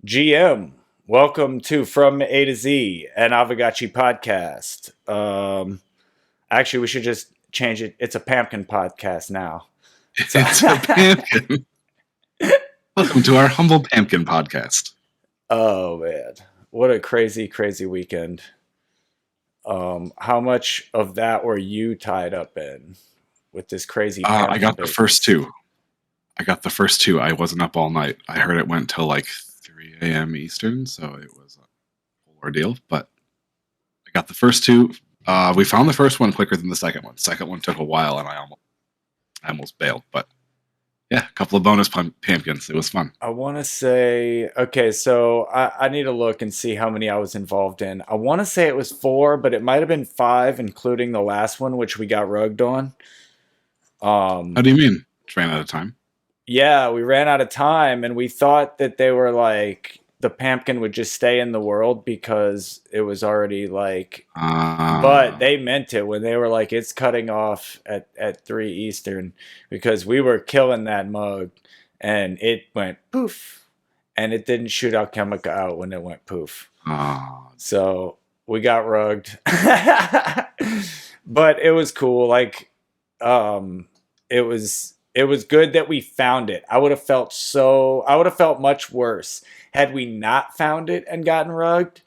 GM, welcome to From A to Z, an Aavegotchi Podcast. Actually, we should just change it. It's a Pumpkin Podcast now. It's a Pumpkin. Welcome to our humble Pumpkin Podcast. Oh, man. What a crazy, crazy weekend. How much of that were you tied up in with this crazy I got business? the first two. I wasn't up all night. I heard it went till like 3 a.m. Eastern, so it was a whole ordeal. But I got the first two. We found the first one quicker than the second one. The second one took a while, and I almost bailed. But yeah, a couple of bonus pumpkins. It was fun. I want to say, okay, so I need to look and see how many I was involved in. I want to say it was 4, but it might have been 5, including the last one, which we got rugged on. How do you mean? Just ran out of time? Yeah, we ran out of time, and we thought that they were like, the pumpkin would just stay in the world because it was already like, but they meant it when they were like, it's cutting off at 3 Eastern, because we were killing that mug and it went poof, and it didn't shoot out chemical out when it went poof. So we got rugged. But it was cool. Like, it was good that we found it. I would have felt much worse had we not found it and gotten rugged,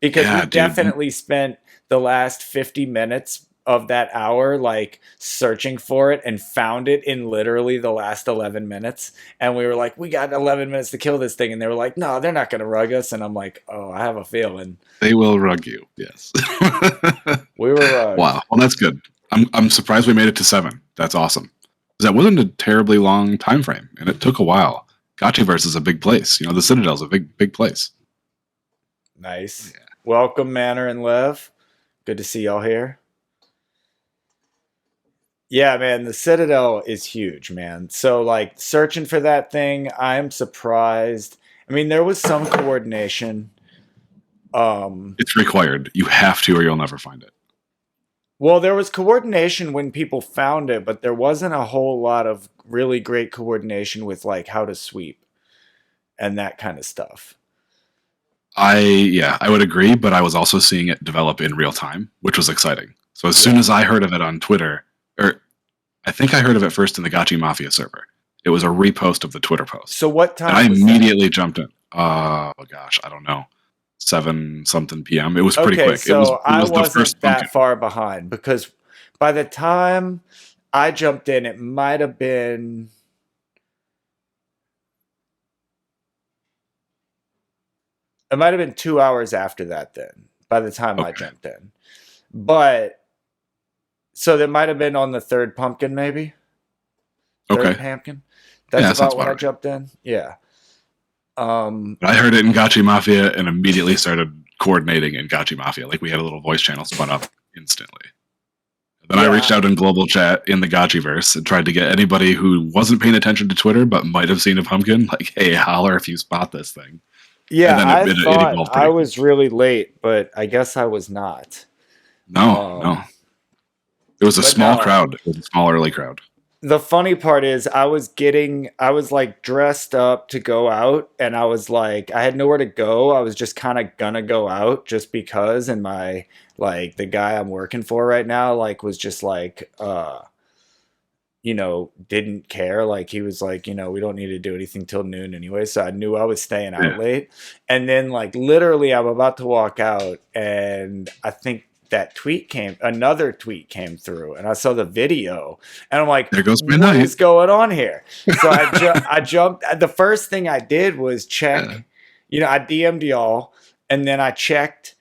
because we definitely spent the last 50 minutes of that hour like searching for it and found it in literally the last 11 minutes. And we were like, we got 11 minutes to kill this thing. And they were like, no, they're not going to rug us. And I'm like, oh, I have a feeling. They will rug you. Yes. We were rugged. Wow. Well, that's good. I'm surprised we made it to 7. That's awesome. That wasn't a terribly long time frame, and it took a while. Gotchiverse is a big place. You know, the Citadel's a big place. Nice. Yeah. Welcome, Manor and Lev. Good to see y'all here. Yeah, man, the Citadel is huge, man. So, like, searching for that thing, I'm surprised. I mean, there was some coordination. It's required. You have to, or you'll never find it. Well, there was coordination when people found it, but there wasn't a whole lot of really great coordination with like how to sweep and that kind of stuff. I would agree, but I was also seeing it develop in real time, which was exciting. So as soon as I heard of it on Twitter, or I think I heard of it first in the Gotchi Mafia server. It was a repost of the Twitter post. So what time? And I immediately jumped in. Oh gosh, I don't know. 7-something p.m. It was pretty quick. So it was I wasn't that far behind, because by the time I jumped in, it might have been It might have been 2 hours after that then, by the time I jumped in. But, so that might have been on the third pumpkin, maybe? Third pumpkin? That's about when I jumped in? Yeah. I heard it in Gotchi Mafia and immediately started coordinating in Gotchi Mafia. Like, we had a little voice channel spun up instantly. Then I reached out in global chat in the Gotchiverse and tried to get anybody who wasn't paying attention to Twitter but might have seen a pumpkin, like, hey, holler if you spot this thing. Yeah, I thought I was really late, but I guess I was not. No. It was a small crowd. It was a small early crowd. The funny part is I was like dressed up to go out, and I was like, I had nowhere to go. I was just kind of gonna go out just because, and my, like, the guy I'm working for right now, like, was just like, didn't care. Like, he was like, we don't need to do anything till noon anyway. So I knew I was staying out late. And then, like, literally I'm about to walk out, and I think another tweet came through, and I saw the video, and I'm like, there goes my what night. is going on here? So I jumped. The first thing I did was check, I DM'd y'all, and then I checked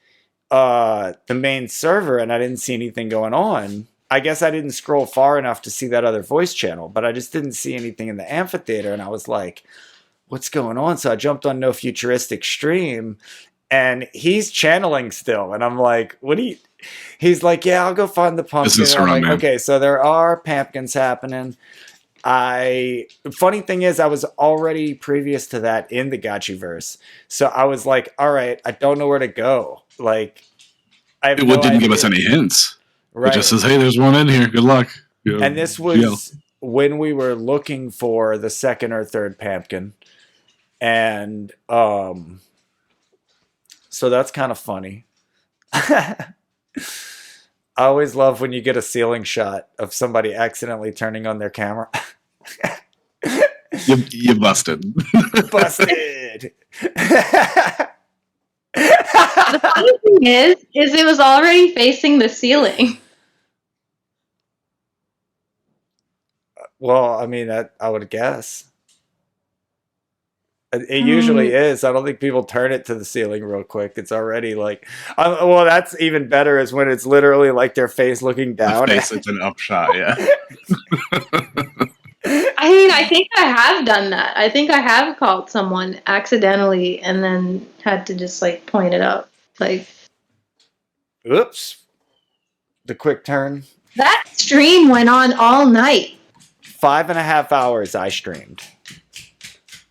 the main server, and I didn't see anything going on. I guess I didn't scroll far enough to see that other voice channel, but I just didn't see anything in the amphitheater, and I was like, what's going on? So I jumped on No Futuristic Stream, and he's channeling still, and I'm like, he's like, yeah, I'll go find the pumpkin. I'm like, okay, so there are pumpkins happening. Funny thing is, I was already previous to that in the Gotchiverse, so I was like, all right, I don't know where to go. Like, it didn't give us any hints. Right. It just says, hey, there's one in here. Good luck. And this was when we were looking for the second or third pumpkin. And so that's kind of funny. I always love when you get a ceiling shot of somebody accidentally turning on their camera. You busted. Busted. The funny thing is it was already facing the ceiling. Well, I mean, I would guess. It usually is. I don't think people turn it to the ceiling real quick. It's already like, well, that's even better is when it's literally like their face looking down. The face, it's an upshot, yeah. I mean, I think I have done that. I think I have called someone accidentally and then had to just like point it up. Like, Oops. The quick turn. that stream went on all night. 5.5 hours I streamed.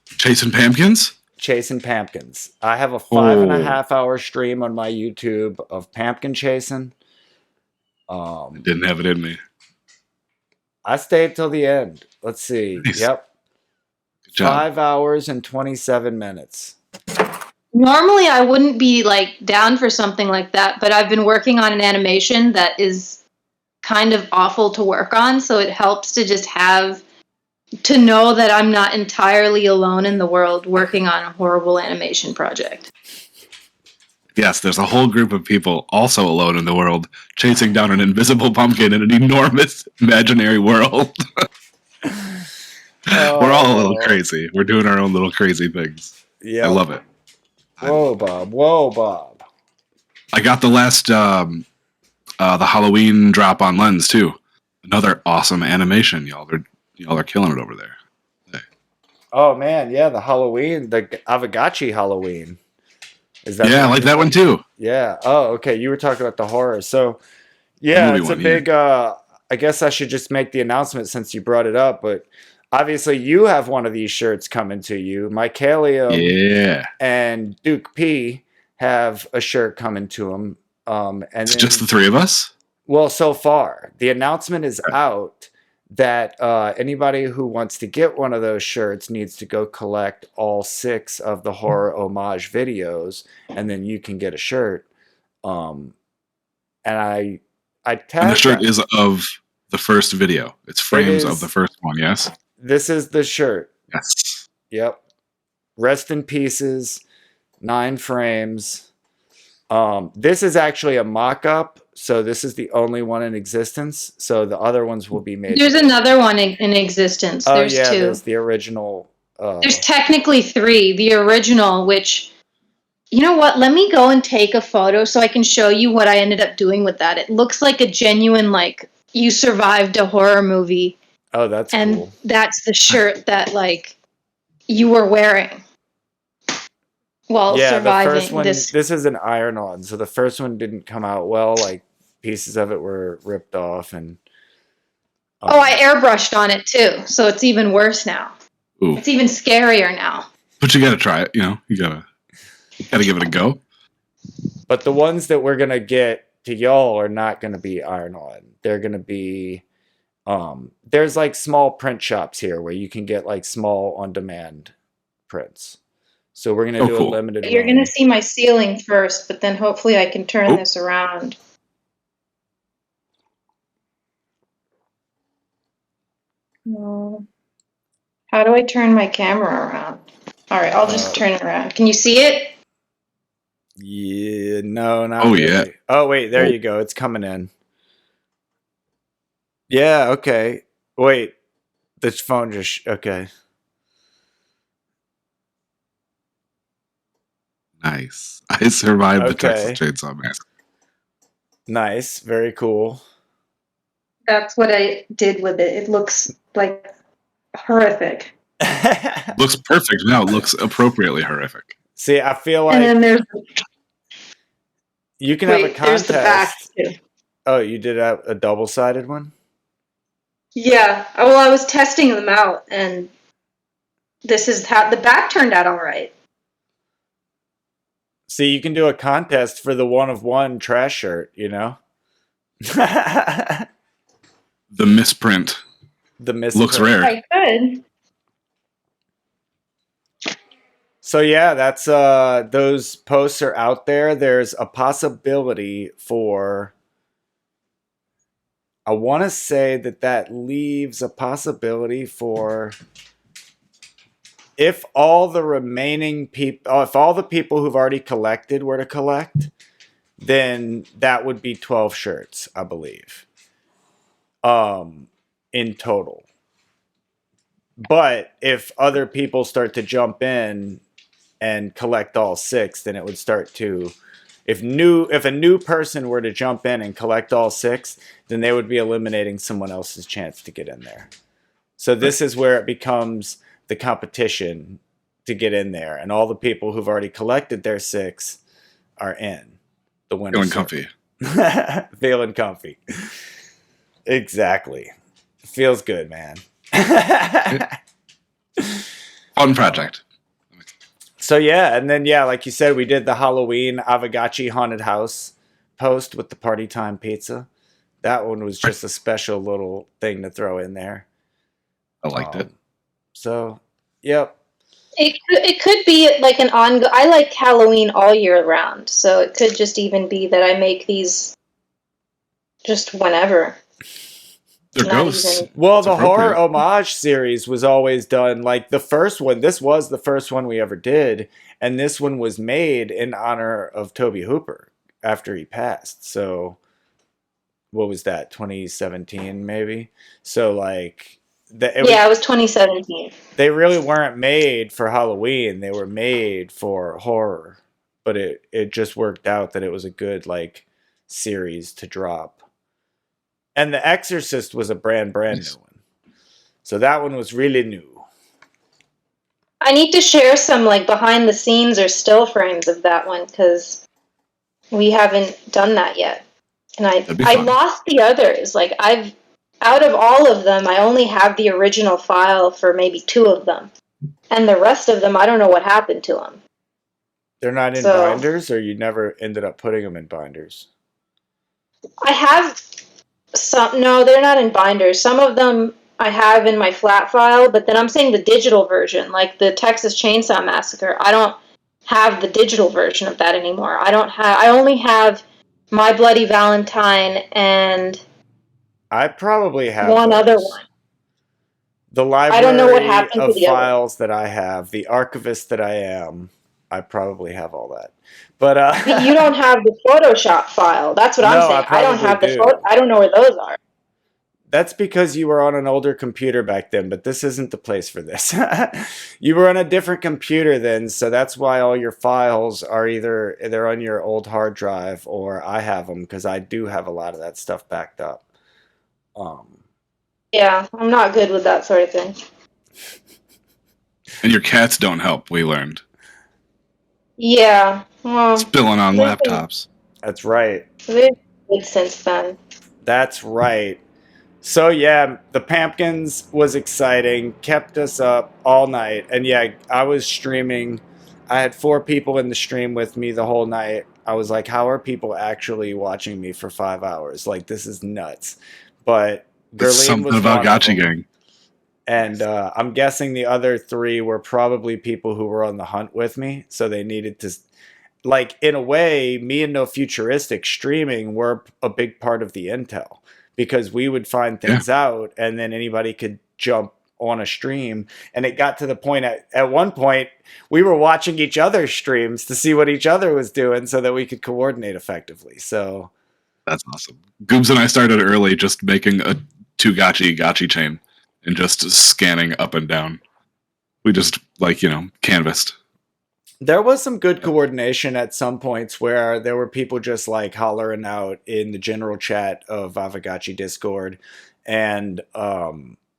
Chasing pumpkins? Chasing pumpkins. I have a 5.5 hour stream on my YouTube of pumpkin chasing. Didn't have it in me. I stayed till the end. Let's see. Nice. Yep. Good job. 5 hours and 27 minutes. Normally, I wouldn't be like down for something like that, but I've been working on an animation that is kind of awful to work on, so it helps to just have to know that I'm not entirely alone in the world working on a horrible animation project. Yes, there's a whole group of people also alone in the world chasing down an invisible pumpkin in an enormous imaginary world. We're all a little crazy. We're doing our own little crazy things. Yeah. I love it. Whoa, Bob. Whoa, Bob. I got the last the Halloween drop on Lens too. Another awesome animation. Y'all are killing it over there. Hey. Oh man, yeah, the Halloween, the Aavegotchi Halloween. Is that? Yeah, I like that one too. Yeah. Oh, okay. You were talking about the horror. So, yeah, it's a big. I guess I should just make the announcement since you brought it up. But obviously, you have one of these shirts coming to you. Mycalium and Duke P have a shirt coming to them. And it's just the three of us. Well, so far the announcement is out that anybody who wants to get one of those shirts needs to go collect all 6 of the horror homage videos, and then you can get a shirt. And I tagged And the shirt is of the first video. It's frames of the first one. Yes. This is the shirt. Yes. Yep. Rest in pieces. 9 frames. This is actually a mock-up, so this is the only one in existence. So the other ones will be made. There's another one in existence. Oh, there's 2. There's the original. There's technically 3. The original, which, you know what? Let me go and take a photo so I can show you what I ended up doing with that. It looks like a genuine, like, you survived a horror movie. Oh, that's cool. And that's the shirt that, like, you were wearing while surviving the first one, this. This is an iron-on, so the first one didn't come out well. Like, pieces of it were ripped off, and I airbrushed on it too, so it's even worse now. Ooh. It's even scarier now. But you gotta try it. You gotta give it a go. But the ones that we're gonna get to y'all are not gonna be iron-on. They're gonna be there's like small print shops here where you can get like small on-demand prints. So we're gonna do a limited. You're gonna see my ceiling first, but then hopefully I can turn this around. No. How do I turn my camera around? All right, I'll just turn it around. Can you see it? Yeah, no, not Oh, really. yeah. Oh, wait, there you go. It's coming in. Yeah, okay. Wait, this phone just... Okay. Nice. I survived the Texas Chainsaw Massacre. Nice. Very cool. That's what I did with it. It looks like horrific. Looks perfect. No, it looks appropriately horrific. See, I feel like... And then there's... You can have a contest. There's the back too. Oh, you did a double-sided one? Yeah. Well, I was testing them out, and this is how... The back turned out all right. See, you can do a contest for the one-of-one trash shirt, you know? The misprint. The misprint. Looks rare. I could. So yeah, that's those posts are out there. There's a possibility for, I want to say that leaves a possibility for, if all the remaining people, if all the people who've already collected were to collect, then that would be 12 shirts, I believe, in total. But if other people start to jump in and collect all 6, then it would start to, if a new person were to jump in and collect all 6, then they would be eliminating someone else's chance to get in there. So this is where it becomes the competition to get in there, and all the people who've already collected their 6 are in the winner. Feeling comfy. Feeling comfy. Exactly. Feels good, man. Fun project. So yeah, and then yeah, like you said, we did the Halloween Aavegotchi haunted house post with the party time pizza. That one was just a special little thing to throw in there. I liked it. So, yep. It could be like an ongoing. I like Halloween all year round, so it could just even be that I make these just whenever. They're ghosts. Well, the horror homage series was always done, like the first one. This was the first one we ever did, and this one was made in honor of Tobe Hooper after he passed. So, what was that? 2017, maybe. So, like, it was 2017. They really weren't made for Halloween. They were made for horror, but it just worked out that it was a good like series to drop. And The Exorcist was a brand new one. So that one was really new. I need to share some like behind the scenes or still frames of that one because we haven't done that yet. And I lost the others. Like out of all of them, I only have the original file for maybe 2 of them. And the rest of them, I don't know what happened to them. They're not in binders, or you never ended up putting them in binders? I have some. No, they're not in binders. Some of them I have in my flat file, but then I'm saying the digital version, like the Texas Chainsaw Massacre. I don't have the digital version of that anymore. I only have My Bloody Valentine and I probably have one other one. The library I don't know what happened of to the files that I have, the archivist that I am, I probably have all that. But you don't have the Photoshop file. That's what I'm saying. I don't have I don't know where those are. That's because you were on an older computer back then, but this isn't the place for this. You were on a different computer then, so that's why all your files are either they're on your old hard drive or I have them because I do have a lot of that stuff backed up. Yeah, I'm not good with that sort of thing. And your cats don't help, we learned. Yeah. Well, spilling on laptops. That's right. They've been good since then. That's right. So yeah, the Pumpkins was exciting, kept us up all night. And yeah, I was streaming. I had 4 people in the stream with me the whole night. I was like, how are people actually watching me for 5 hours? Like, this is nuts. But There's something about Gotchi Gang. And I'm guessing the other 3 were probably people who were on the hunt with me. So they needed to, like, in a way, me and No Futuristic streaming were a big part of the intel. Because we would find things out and then anybody could jump on a stream. And it got to the point at one point we were watching each other's streams to see what each other was doing so that we could coordinate effectively. So that's awesome. Goobs and I started early just making a 2 Gotchi chain and just scanning up and down. We just canvassed. There was some good coordination at some points where there were people just like hollering out in the general chat of Aavegotchi Discord. And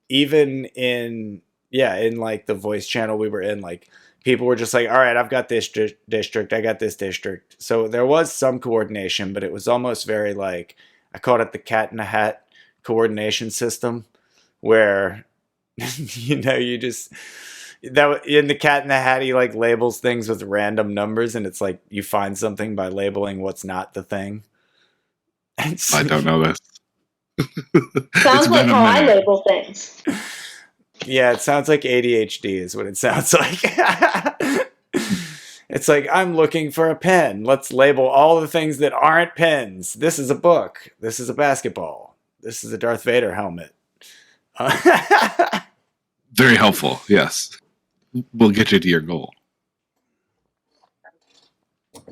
even in like the voice channel we were in, like people were just like, all right, I've got this district. I got this district. So there was some coordination, but it was almost very like, I called it the cat in a hat coordination system where, you just... That in the Cat in the Hat, he like labels things with random numbers, and it's like you find something by labeling what's not the thing. I don't know this. Sounds like how I label things. Yeah, it sounds like ADHD is what it sounds like. It's like, I'm looking for a pen. Let's label all the things that aren't pens. This is a book. This is a basketball. This is a Darth Vader helmet. Very helpful. Yes. We'll get you to your goal.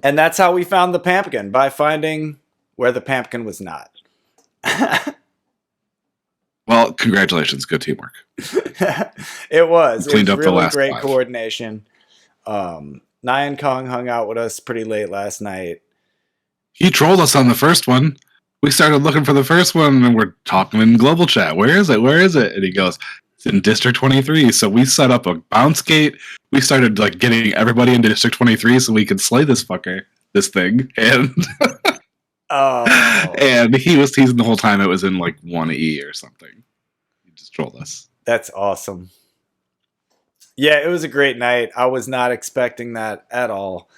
And that's how we found the pumpkin, by finding where the pumpkin was not. Well, congratulations. Good teamwork. It was. Cleaned It up was the really last great 5. coordination. Nyan Kong hung out with us pretty late last night. He trolled us on the first one. We started looking for the first one, and we're talking in global chat. Where is it? Where is it? And he goes, it's in District 23. So we set up a bounce gate. We started like getting everybody into District 23 so we could slay this thing. And and he was teasing the whole time it was in like 1E or something. He just trolled us. That's awesome. Yeah, it was a great night. I was not expecting that at all.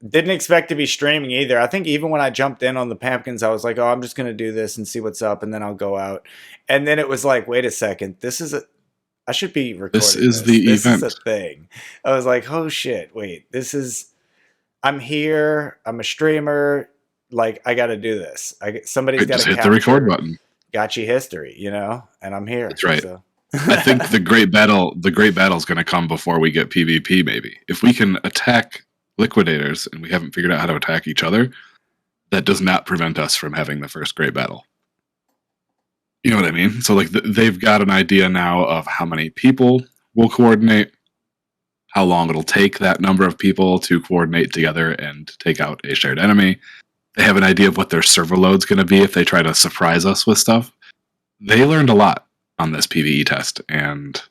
Didn't expect to be streaming either. I think even when I jumped in on the pumpkins, I was like, oh, I'm just going to do this and see what's up, and then I'll go out. And then it was like, wait a second. I should be recording this. This is the event. This is a thing. I was like, oh shit, wait, I'm here. I'm a streamer. Like, I got to do this. Somebody's got to hit the record button. Gotchi history, and I'm here. That's right. So. I think the great battle is going to come before we get PvP. Maybe if we can attack liquidators and we haven't figured out how to attack each other, that does not prevent us from having the first great battle. You know what I mean? So like they've got an idea now of how many people will coordinate, how long it'll take that number of people to coordinate together and take out a shared enemy. They have an idea of what their server load's going to be if they try to surprise us with stuff. They learned a lot on this PvE test, and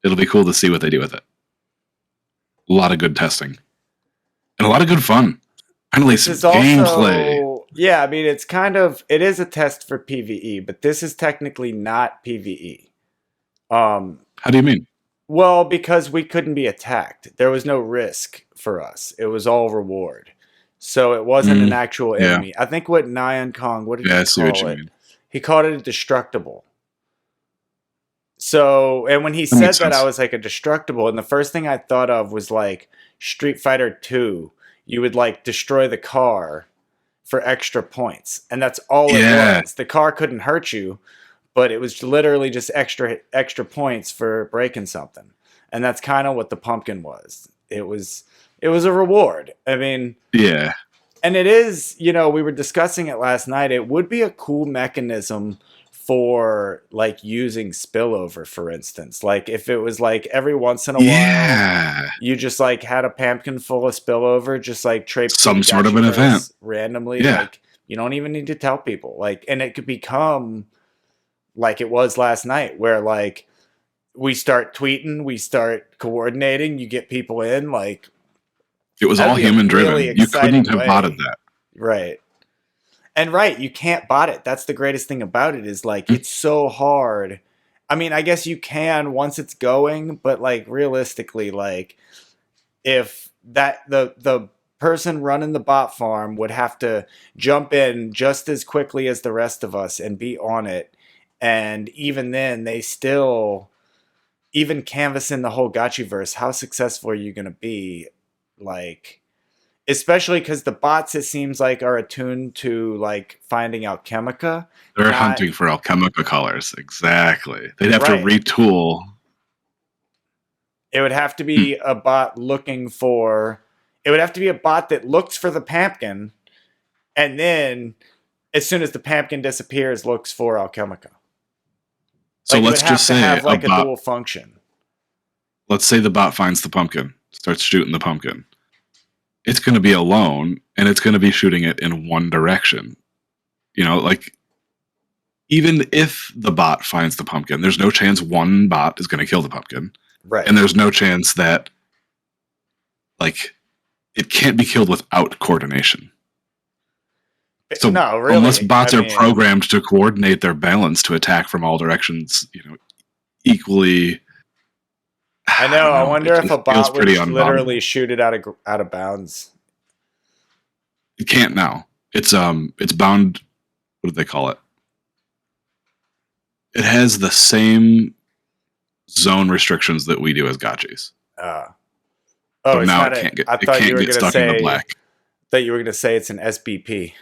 it'll be cool to see what they do with it. A lot of good testing. And a lot of good fun. Finally, some gameplay. Yeah, I mean, it is a test for PvE, but this is technically not PvE. How do you mean? Well, because we couldn't be attacked. There was no risk for us. It was all reward. So it wasn't an actual enemy. Yeah. I think what Nyan Kong, what did he call it? He called it a destructible. So, and when he said that, I was like, a destructible. And the first thing I thought of was like Street Fighter 2. You would like destroy the car for extra points. And that's all it was. The car couldn't hurt you, but it was literally just extra points for breaking something. And that's kind of what the pumpkin was. It was a reward. I mean, yeah. And it is, we were discussing it last night. It would be a cool mechanism for like using spillover, for instance. Like if it was like every once in a while you just like had a pumpkin full of spillover, just like traipse some sort of an event randomly. Like you don't even need to tell people. Like, and it could become like it was last night, where like we start tweeting, we start coordinating, you get people in. Like it was all human driven. You couldn't have botted that. Right. And you can't bot it. That's the greatest thing about it, is like it's so hard. I mean, I guess you can once it's going, but like realistically, like if the person running the bot farm would have to jump in just as quickly as the rest of us and be on it, and even then they still, even canvassing the whole Gotchiverse, how successful are you going to be? Like, especially because the bots, it seems like, are attuned to like finding Alchemica. They're hunting for Alchemica colors. Exactly. They'd have to retool. It would have to be a bot looking for. It would have to be a bot that looks for the pumpkin, and then as soon as the pumpkin disappears, looks for Alchemica. So like, let's just say have like a dual function. Let's say the bot finds the pumpkin, starts shooting the pumpkin. It's going to be alone, and it's going to be shooting it in one direction. Like, even if the bot finds the pumpkin, there's no chance one bot is going to kill the pumpkin. Right. And there's no chance that, like, it can't be killed without coordination. So no, really, unless bots are programmed to coordinate their balance to attack from all directions, equally... I know. I wonder if a bot would literally shoot it out of bounds. It can't now. It's bound. What do they call it? It has the same zone restrictions that we do as gotchis. Oh, So it's now not it a. can't get I it thought can't you were get gonna stuck in the say black. that you were gonna say it's an SBP,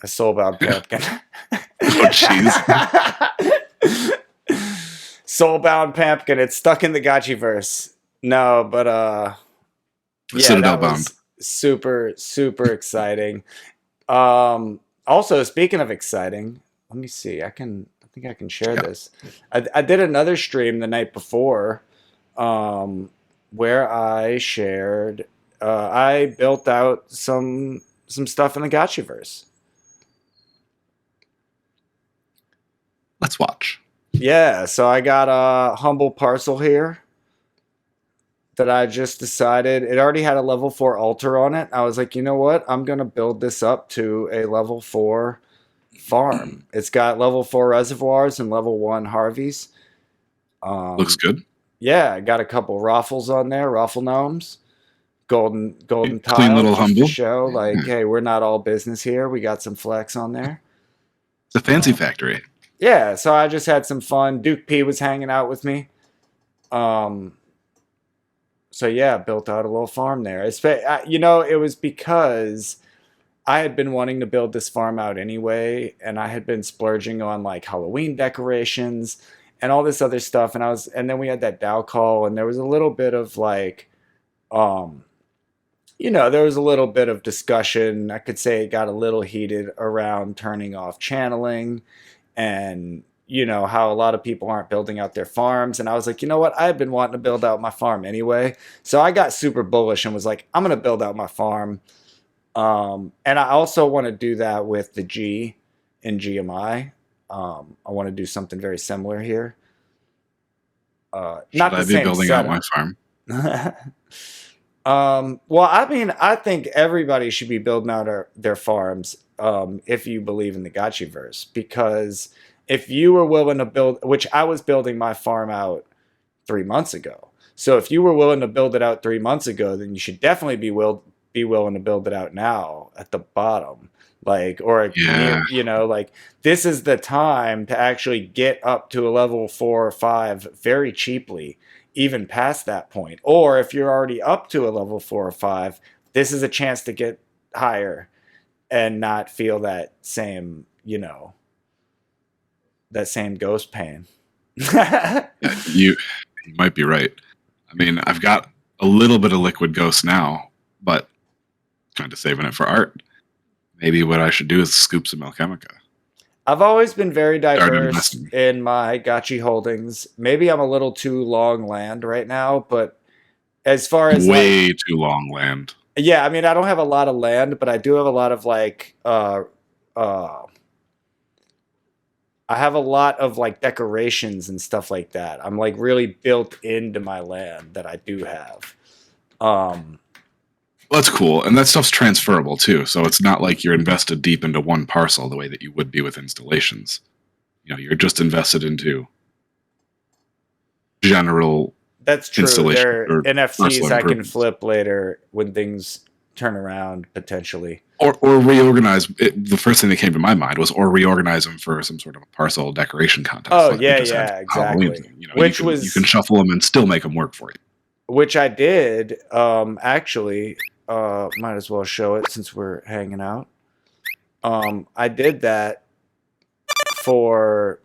a soulbound pumpkin. Oh jeez. Soulbound pumpkin. It's stuck in the Gotchiverse. No, but yeah, Citadel that bound. was super exciting. Also, speaking of exciting, let me see. I think I can share this. I did another stream the night before, where I shared. I built out some stuff in the Gotchiverse. Let's watch. Yeah, so I got a humble parcel here that I just decided it already had a level 4 altar on it. I was like, you know what? I'm gonna build this up to a level 4 farm. It's got level 4 reservoirs and level 1 Harveys. Looks good. Yeah, I got a couple raffles on there, raffle gnomes, golden Clean tile, little just humble. to show like, hey, we're not all business here. We got some flex on there. It's a fancy factory. Yeah, so I just had some fun. Duke P was hanging out with me. So yeah, built out a little farm there. You know, it was because I had been wanting to build this farm out anyway, and I had been splurging on like Halloween decorations and all this other stuff. And then we had that DAO call, and there was a little bit of like, you know, there was a little bit of discussion. I could say it got a little heated around turning off channeling, and you know how a lot of people aren't building out their farms. And I was like, you know what? I had been wanting to build out my farm anyway, so I got super bullish and was like, I'm gonna build out my farm. And I also want to do that with the G in GMI. I want to do something very similar here. Not Should the I be same building setup. out my farm? Well, I mean, I think everybody should be building out their farms if you believe in the Gotchiverse. Because if you were willing to build, which I was building my farm out 3 months ago. So if you were willing to build it out 3 months ago, then you should definitely be willing to build it out now at the bottom. Like, or, you know, like this is the time to actually get up to a level 4 or 5 very cheaply, even past that point. Or if you're already up to a level 4 or 5, this is a chance to get higher and not feel that same, you know, that same ghost pain. You might be right. I mean, I've got a little bit of liquid ghost now, but kind of saving it for art. Maybe what I should do is scoop some alchemica. I've always been very diverse in my Gotchi holdings. Maybe I'm a little too long land right now, but as far as way too long land. Yeah, I mean, I don't have a lot of land, but I do have a lot of like I have a lot of like decorations and stuff like that. I'm like really built into my land that I do have. That's cool. And that stuff's transferable too. So it's not like you're invested deep into one parcel the way that you would be with installations. You know, you're just invested into general. That's true. They're or NFTs I can flip later when things turn around potentially. Or reorganize. The first thing that came to my mind was reorganize them for some sort of a parcel decoration contest. Oh, like yeah, exactly. You know, Which you can shuffle them and still make them work for you. Which I did, actually. Might as well show it since we're hanging out. I did that for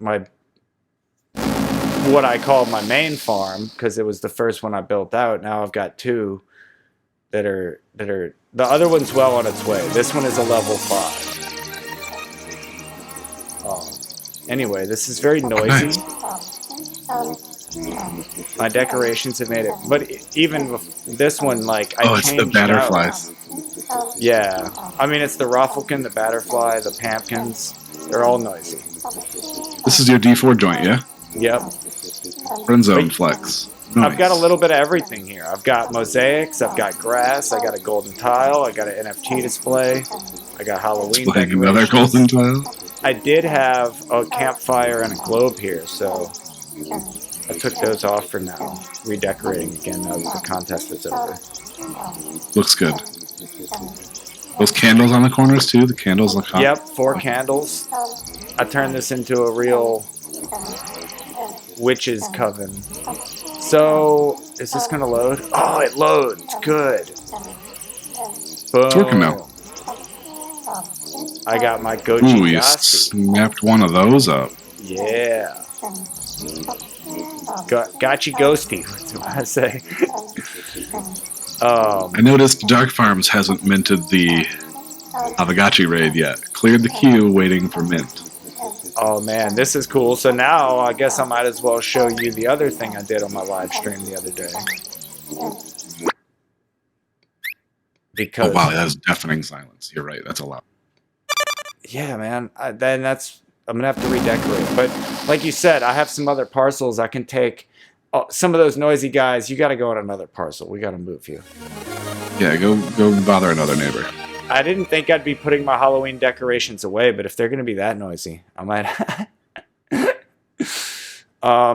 what I call my main farm because it was the first one I built out. Now I've got 2 that are the other one's well on its way. This one is a level 5. Anyway, this is very noisy. My decorations have made it, but even this one, like I changed it's the butterflies. Yeah, I mean it's the Rafflekin, the Batterfly, the Pumpkins. They're all noisy. This is your D4 joint, yeah? Yep. Friend zone flex. Nice. I've got a little bit of everything here. I've got mosaics, I've got grass, I got a golden tile, I got an NFT display, I got Halloween decorations. Another golden tile. I did have a campfire and a globe here, so I took those off for now. Redecorating again now that the contest is over. Looks good. Those candles on the corners too? The candles look hot. Yep, 4 candles. I turned this into a real witch's coven. So Is this gonna load? Oh, it loads. Good. Boom. It's working now. I got my Ooh, you Gotchiverse. snapped one of those up. Yeah. Gotchi ghosty. What do I say? I noticed Dark Farms hasn't minted the Aavegotchi raid yet. Cleared the queue, waiting for mint. Oh man, this is cool. So now I guess I might as well show you the other thing I did on my live stream the other day. Because Oh wow, that's deafening silence. You're right, that's a lot. yeah, man. I'm gonna have to redecorate. But like you said, I have some other parcels I can take. Oh, some of those noisy guys, you got to go on another parcel. We got to move you. Yeah, go bother another neighbor. I didn't think I'd be putting my Halloween decorations away, but if they're going to be that noisy, I might.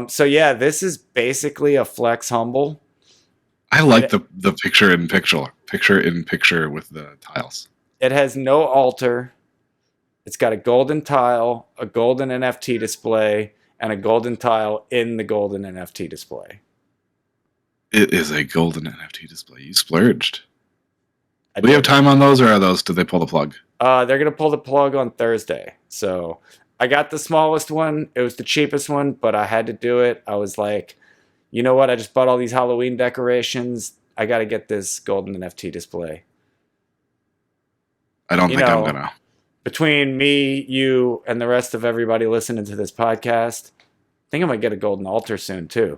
So yeah, this is basically a flex humble. I like the picture in picture with the tiles. It has no altar. It's got a golden tile, a golden NFT display, and a golden tile in the golden NFT display. It is a golden NFT display. You splurged. Do we have time on those, or did they pull the plug? They're going to pull the plug on Thursday. So I got the smallest one. It was the cheapest one, but I had to do it. I was like, you know what? I just bought all these Halloween decorations. I got to get this golden NFT display. I don't think I'm going to. Between me, you, and the rest of everybody listening to this podcast, I think I might get a golden altar soon, too.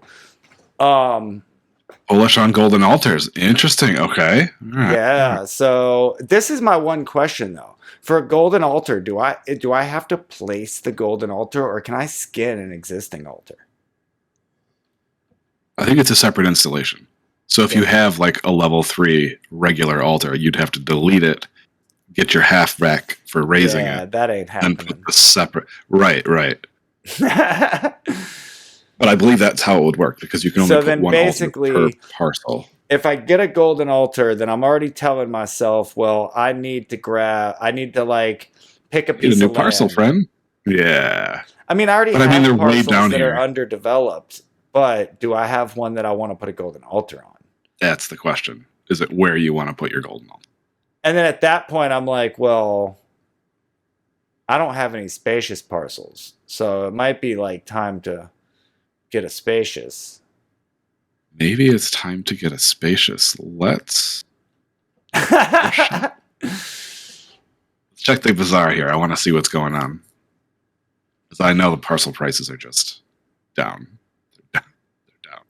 Bullish on golden altars. Interesting. Okay. Right. Yeah. So this is my one question though. For a golden altar, do I have to place the golden altar, or can I skin an existing altar? I think it's a separate installation. So if you have like a level 3 regular altar, you'd have to delete it, get your half rack for raising it. That ain't happening. And put the separate. Right. But I believe that's how it would work, because you can only put one altar per parcel. If I get a golden altar, then I'm already telling myself, well, I need to like pick a piece of land. Get a new parcel, friend. Yeah. I mean, I already have they're way parcels down that here. are underdeveloped, but do I have one that I want to put a golden altar on? That's the question. Is it where you want to put your golden altar? And then at that point, I'm like, well, I don't have any spacious parcels, so it might be like time to get a spacious. Maybe it's time to get a spacious. Let's check the bazaar here. I want to see what's going on, because I know the parcel prices are just down. They're down.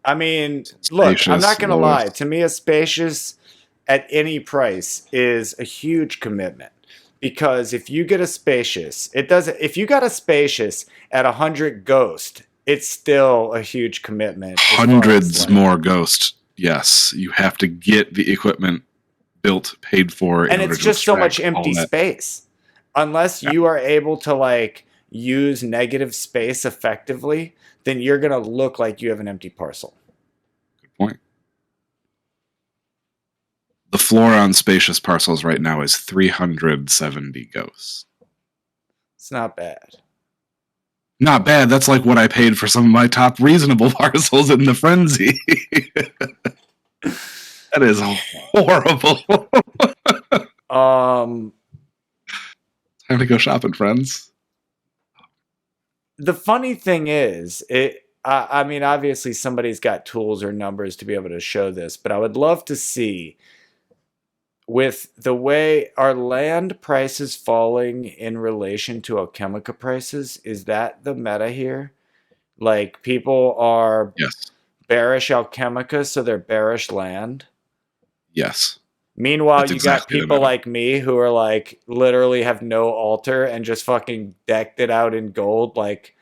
I mean, look, I'm not going to lie. To me, a spacious at any price is a huge commitment. Because if you get a spacious, if you got a spacious at 100 ghost, it's still a huge commitment. Hundreds more ghost. Yes, you have to get the equipment built, paid for, and it's just so much empty space. Unless you are able to like use negative space effectively, then you're gonna look like you have an empty parcel. Good point. The floor on spacious parcels right now is 370 ghosts. It's not bad. Not bad. That's like what I paid for some of my top reasonable parcels in the frenzy. That is horrible. Time to go shopping, friends. The funny thing is, I mean, obviously somebody's got tools or numbers to be able to show this, but I would love to see, with the way our land prices falling in relation to alchemica prices, is that the meta here? Like, people are bearish alchemica, so they're bearish land? Yes. Meanwhile, you got people like me who are like, literally have no altar and just fucking decked it out in gold. Like,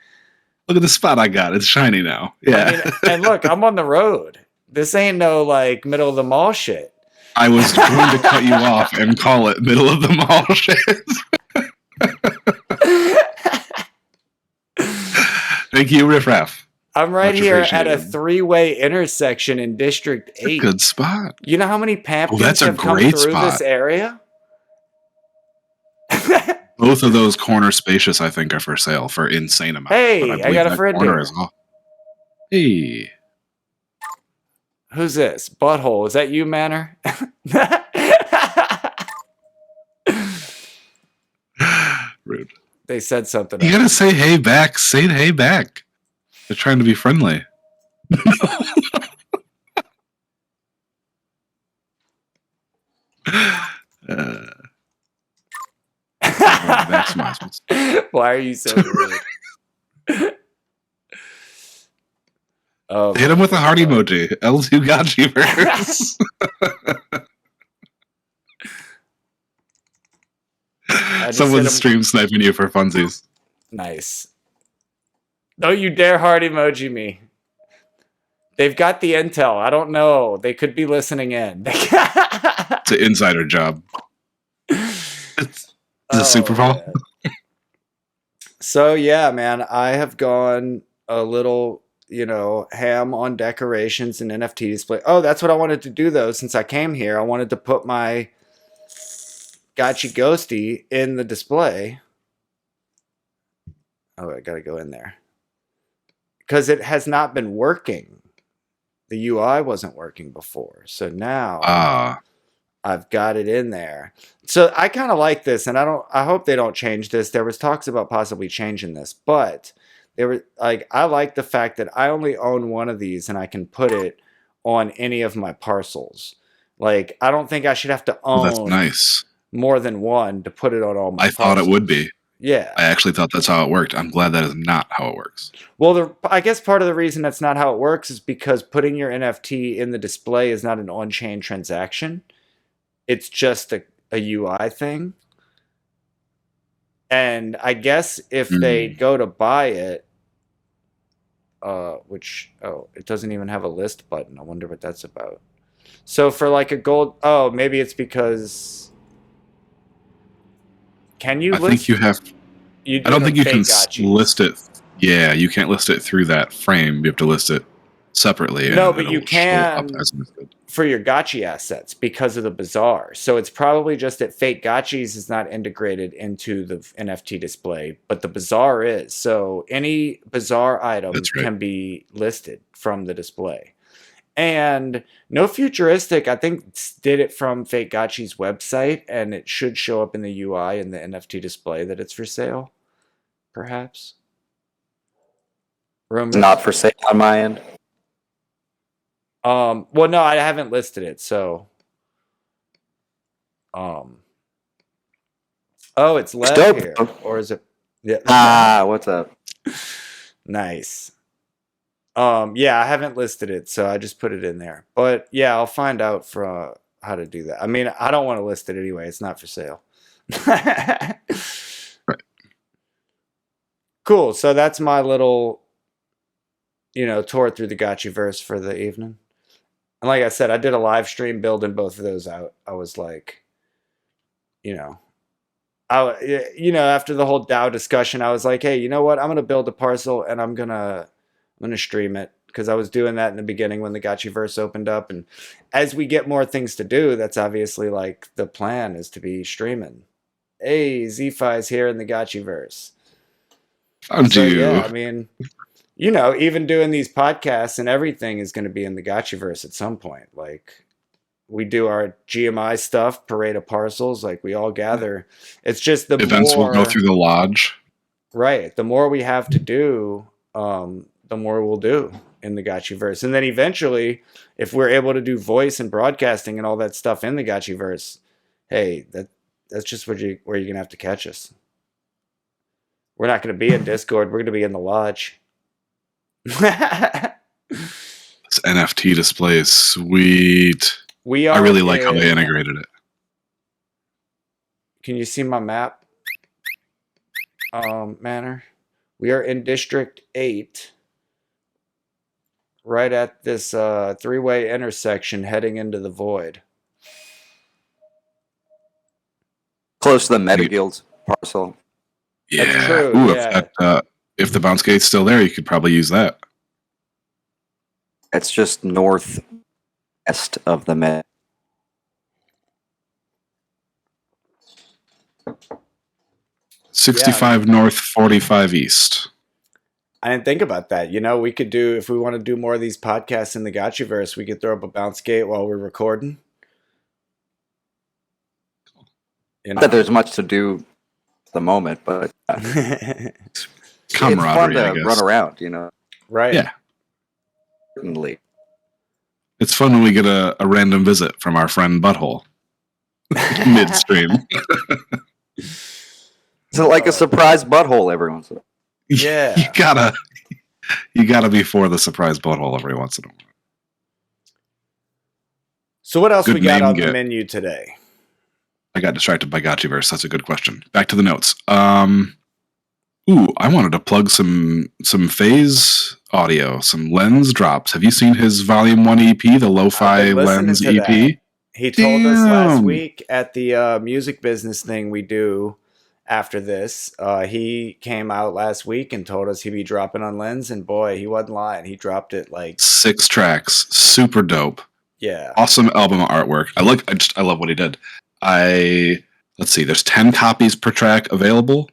look at the spot I got. It's shiny now. Yeah. I mean, and look, I'm on the road. This ain't no like middle of the mall shit. I was going to cut you off and call it middle of the mall shit. Thank you, Riff Raff. I'm right here at a 3-way intersection in District 8. That's a good spot. You know how many Pampkins have come through this area? Both of those corner spacious, I think, are for sale for insane amounts. Hey, I got a friend here. Hey. Who's this? Butthole. Is that you, Manor? Rude. They said something. You gotta say hey back. Say hey back. They're trying to be friendly. Why are you so rude? Hit him with a heart emoji. L2 Gotchiverse. Someone's stream sniping you for funsies. Nice. Don't you dare heart emoji me. They've got the intel. I don't know. They could be listening in. It's an insider job. It's a super fall. So yeah, man, I have gone a little, ham on decorations and NFT display. Oh, that's what I wanted to do though. Since I came here, I wanted to put my Gotchi Ghosty in the display. Oh, I gotta go in there because it has not been working. The UI wasn't working before, so now I've got it in there. So I kind of like this, and I hope they don't change this. There was talks about possibly changing this, but I like the fact that I only own one of these and I can put it on any of my parcels. Like, I don't think I should have to own that's nice. More than one to put it on all my parcels. Thought it would be. Yeah. I actually thought that's how it worked. I'm glad that is not how it works. Well, I guess part of the reason that's not how it works is because putting your NFT in the display is not an on-chain transaction. It's just a UI thing. And I guess if they go to buy it, it doesn't even have a list button. I wonder what that's about. So for like a gold, maybe it's because... Can you list? I think you have... I don't think you can list it. Yeah, you can't list it through that frame. You have to list it separately. No, but you can for your Gotchi assets because of the bazaar. So it's probably just that Fake Gotchis is not integrated into the NFT display, but the bazaar is. So any bazaar item can be listed from the display. And No Futuristic, I think, did it from Fake Gotchi's website, and it should show up in the UI and the NFT display that it's for sale, perhaps. It's not for sale on my end. Well, no, I haven't listed it, so. It's Lev here, or is it? Yeah. What's up? Nice. Yeah, I haven't listed it, so I just put it in there. But yeah, I'll find out for how to do that. I mean, I don't want to list it anyway. It's not for sale. Right. Cool. So that's my little, tour through the Gotchiverse for the evening. And like I said, I did a live stream building both of those out. I was like, after the whole DAO discussion, I was like, hey, you know what? I'm going to build a parcel and I'm going to stream it, because I was doing that in the beginning when the Gotchiverse opened up. And as we get more things to do, that's obviously like the plan is to be streaming. Hey, Z-Fi's here in the Gotchiverse. Yeah, I mean, even doing these podcasts and everything is going to be in the Gotchiverse at some point. Like, we do our GMI stuff, Parade of Parcels, like we all gather. It's just the events will go through the lodge. Right. The more we have to do, the more we'll do in the Gotchiverse. And then eventually, if we're able to do voice and broadcasting and all that stuff in the Gotchiverse, hey, that's just where you're going to have to catch us. We're not going to be in Discord. We're going to be in the lodge. This NFT display is sweet. I really like how they integrated it. Can you see my map? Manor? We are in District 8. Right at this three-way intersection heading into the void. Close to the Metaguild parcel. Yeah. That's true. Ooh, yeah. If the bounce gate's still there, you could probably use that. It's just northwest of the Met. 65 north, 45 east. I didn't think about that. We could do, if we want to do more of these podcasts in the Gotchiverse, we could throw up a bounce gate while we're recording. Not that there's much to do at the moment, but it's fun Camaraderie, I to guess. run around, Right. Yeah. Certainly. It's fun when we get a random visit from our friend Butthole midstream. It's like a surprise butthole every once in a while. Yeah. You gotta be for the surprise butthole every once in a while. So what else Good we got name on the get. menu today? I got distracted by Gotchiverse. That's a good question. Back to the notes. I wanted to plug some phase audio, some Lens drops. Have you seen his Volume 1 EP, the Lo-Fi Lens EP? That. He told us last Damn. week at the music business thing we do after this. He came out last week and told us he'd be dropping on Lens, and boy, he wasn't lying. He dropped it like 6 tracks, super dope. Yeah. Awesome album artwork. I love what he did. Let's see, there's 10 copies per track available,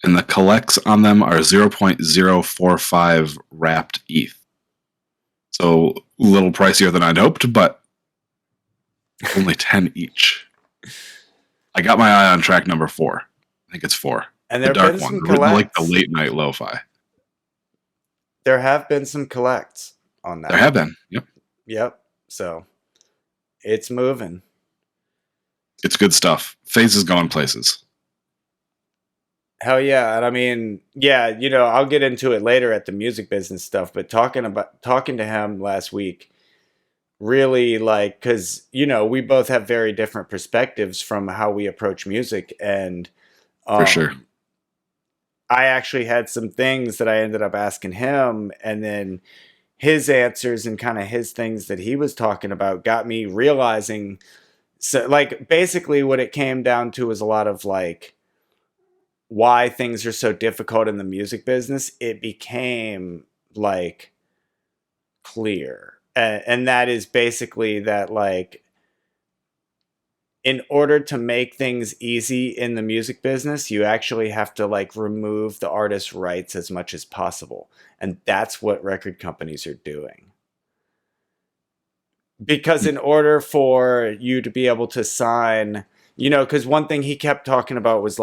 and the collects on them are 0.045 wrapped ETH. So a little pricier than I'd hoped, but only 10 each. I got my eye on track number 4. I think it's 4. And The there have dark been one, some like collects. the late night lo-fi. There have been some collects on that. There have been. Yep. Yep. So it's moving. It's good stuff. Phase is going places. Hell yeah. And I mean, yeah, I'll get into it later at the music business stuff, but talking to him last week, really because, we both have very different perspectives from how we approach music. And For sure. I actually had some things that I ended up asking him, and then his answers and kind of his things that he was talking about got me realizing. So basically what it came down to was a lot of why things are so difficult in the music business. It became clear. And that is basically that in order to make things easy in the music business, you actually have to remove the artist's rights as much as possible. And that's what record companies are doing. Because in order for you to be able to sign, because one thing he kept talking about was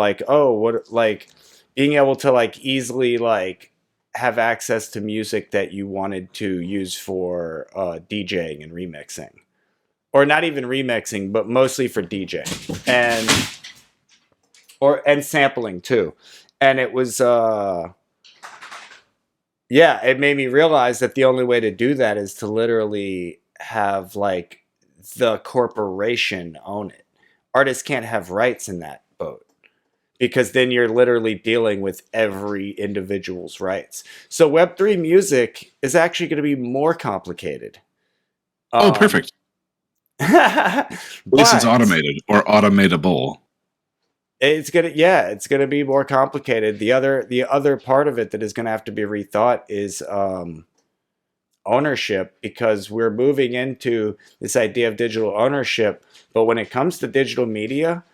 being able to easily have access to music that you wanted to use for DJing and remixing. Or not even remixing, but mostly for DJing and sampling too. And it was it made me realize that the only way to do that is to literally have the corporation own it. Artists can't have rights in that boat, because then you're literally dealing with every individual's rights. So Web3 music is actually going to be more complicated. Perfect. At least it's automated or automatable. It's gonna be more complicated. The other part of it that is gonna have to be rethought is ownership, because we're moving into this idea of digital ownership. But when it comes to digital media,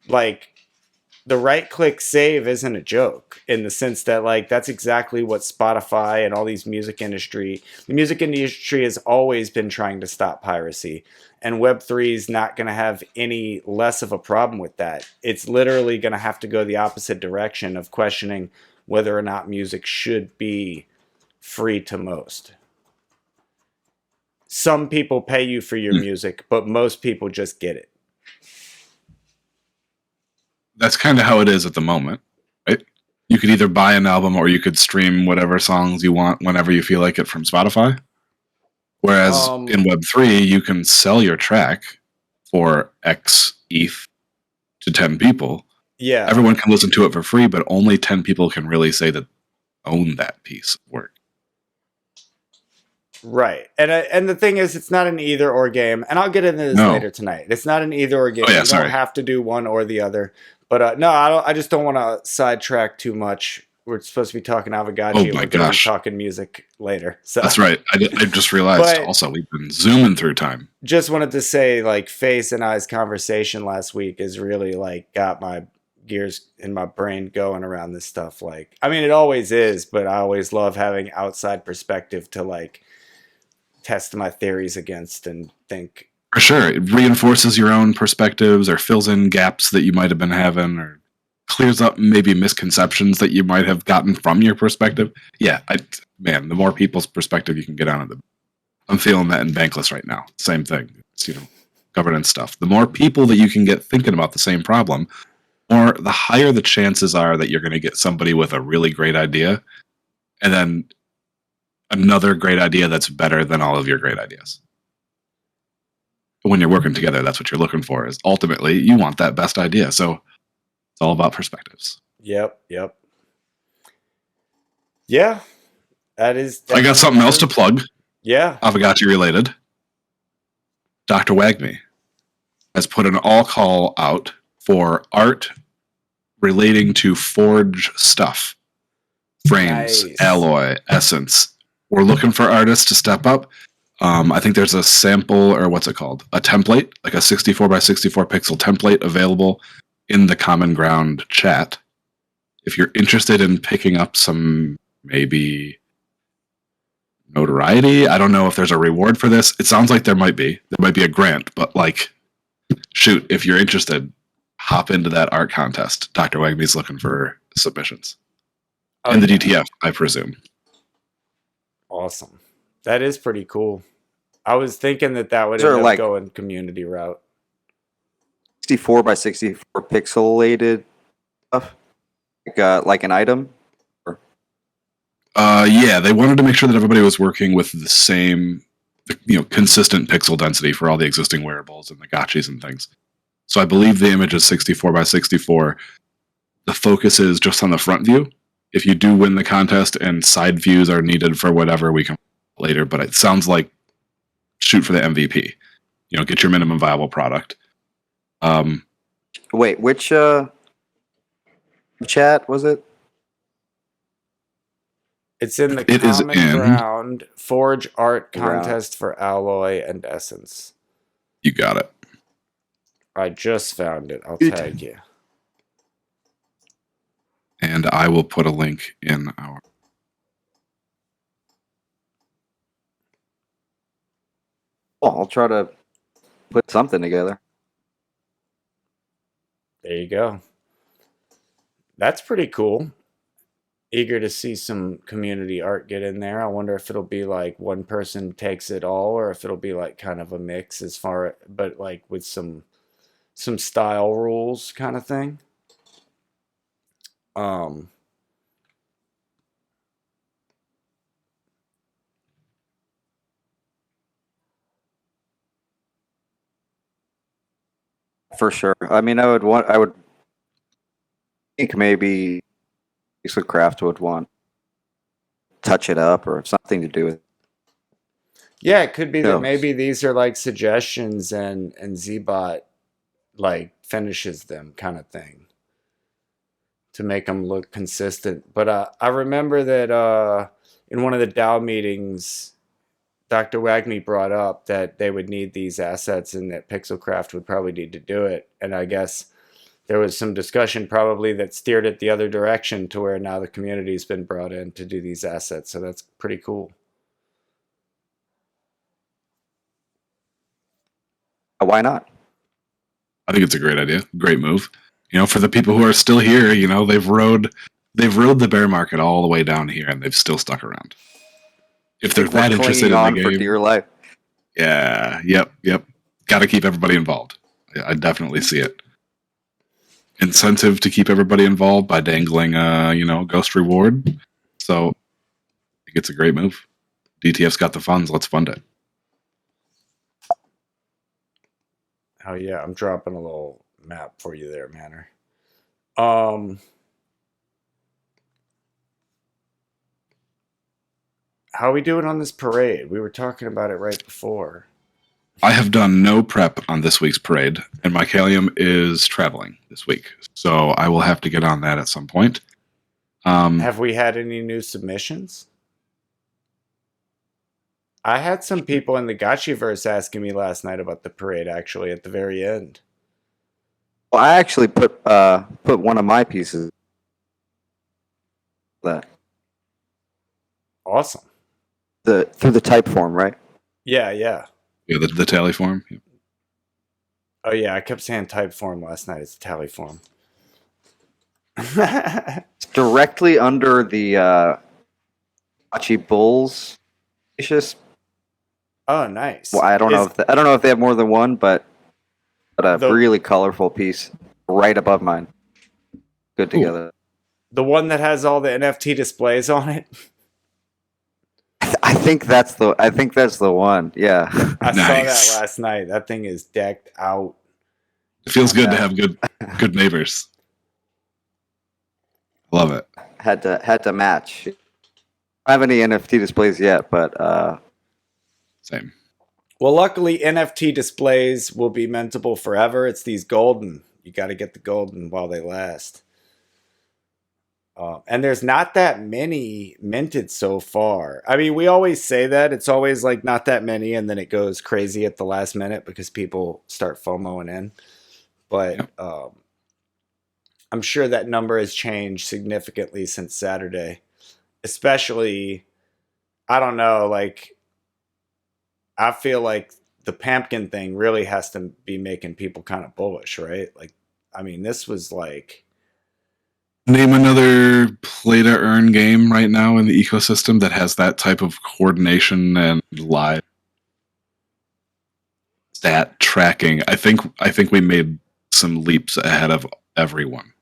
the right click save isn't a joke, in the sense that that's exactly what Spotify and all these the music industry has always been trying to stop piracy. And Web3 is not going to have any less of a problem with that. It's literally going to have to go the opposite direction of questioning whether or not music should be free to most. Some people pay you for your music, but most people just get it. That's kind of how it is at the moment, right? You could either buy an album or you could stream whatever songs you want whenever you feel like it from Spotify. Whereas in Web3, you can sell your track for X ETH to 10 people. Yeah. Everyone can listen to it for free, but only 10 people can really say that own that piece of work. Right. And the thing is, it's not an either or game. And I'll get into this later tonight. It's not an either or game. You don't have to do one or the other. But no, I just don't want to sidetrack too much. We're supposed to be talking Aavegotchi. Oh my we're going to be gosh. talking music later. So That's right. I just realized But- also we've been zooming through time. just wanted to say, Face and I's conversation last week is really gears in my brain going around this stuff. Like, I mean, it always is, but I always love having outside perspective to like test my theories against and think. For sure. It reinforces your own perspectives or fills in gaps that you might have been having or clears up maybe misconceptions that you might have gotten from your perspective. Yeah, man, the more people's perspective you can get on it, I'm feeling that in Bankless right now. Same thing. It's, governance stuff. The more people that you can get thinking about the same problem, the higher the chances are that you're going to get somebody with a really great idea and then another great idea that's better than all of your great ideas. When you're working together, that's what you're looking for, is ultimately you want that best idea. So it's all about perspectives. Yep. Yeah, that is. I got something else to plug. Yeah. Aavegotchi related. Dr. Wagme has put an all call out for art relating to forge stuff. Frames, Nice. alloy, essence. We're looking for artists to step up. I think there's a sample, or what's it called? A template, like a 64 by 64 pixel template available in the Common Ground chat. If you're interested in picking up some maybe notoriety, I don't know if there's a reward for this. It sounds like there might be. There might be a grant, but like, shoot, if you're interested, hop into that art contest. Dr. Wagme's looking for submissions. Oh, And the yeah. DTF, I presume. Awesome. That is pretty cool. I was thinking that would Is there, end up like- going community route. 64 by 64 pixelated stuff. Like an item. Yeah, they wanted to make sure that everybody was working with the same, consistent pixel density for all the existing wearables and the gotchis and things. So I believe the image is 64 by 64. The focus is just on the front view. If you do win the contest and side views are needed for whatever, we can later. But it sounds like shoot for the MVP. Get your minimum viable product. Wait, which chat was it? It's in the It is Common in- Ground Forge Art Ground. Contest for Alloy and Essence. You got it. I just found it. I'll Good. tag you. And I will put a link in our... Well, I'll try to put something together. There you go. That's pretty cool. Eager to see some community art get in there. I wonder if it'll be like one person takes it all, or if it'll be like kind of a mix but like with some style rules kind of thing. For sure. I mean, I would think maybe Pixel Craft would want to touch it up or something to do with it. Yeah, it could be that Yeah. maybe these are like suggestions and Zbot like finishes them kind of thing to make them look consistent. But I remember that in one of the DAO meetings, Dr. Wagme brought up that they would need these assets and that Pixelcraft would probably need to do it. And I guess there was some discussion probably that steered it the other direction to where now the community's been brought in to do these assets. So that's pretty cool. Why not? I think it's a great idea. Great move. For the people who are still here, they've rode the bear market all the way down here and they've still stuck around. If they're that interested in on the for game, dear life. yeah, yep. Got to keep everybody involved. I definitely see it. Incentive to keep everybody involved by dangling ghost reward. So I think it's a great move. DTF's got the funds. Let's fund it. Oh yeah, I'm dropping a little map for you there, Manor. How are we doing on this parade? We were talking about it right before. I have done no prep on this week's parade, and Mycalium is traveling this week, so I will have to get on that at some point. Have we had any new submissions? I had some people in the Gotchiverse asking me last night about the parade, actually, at the very end. Well, I actually put one of my pieces. That Awesome. through the type form, right? Yeah. Yeah, the tally form. Yeah. Oh yeah, I kept saying type form last night. It's tally form. It's directly under the Gotchi Bulls. It's just Oh, nice. well, I don't know if they have more than one, but a really colorful piece right above mine. Good together. The one that has all the NFT displays on it. I think that's the one. Yeah. I Nice. saw that last night. That thing is decked out. It feels good to have good neighbors. Love it. Had to match. I don't have any NFT displays yet, but Same. Well, luckily NFT displays will be mintable forever. It's these golden. You got to get the golden while they last. And there's not that many minted so far. I mean, we always say that. It's always like not that many, and then it goes crazy at the last minute because people start FOMOing in. But I'm sure that number has changed significantly since Saturday. Especially, I don't know, like, I feel like the pumpkin thing really has to be making people kind of bullish, right? Like, I mean, this was like... Name another play-to-earn game right now in the ecosystem that has that type of coordination and live stat tracking. I think we made some leaps ahead of everyone.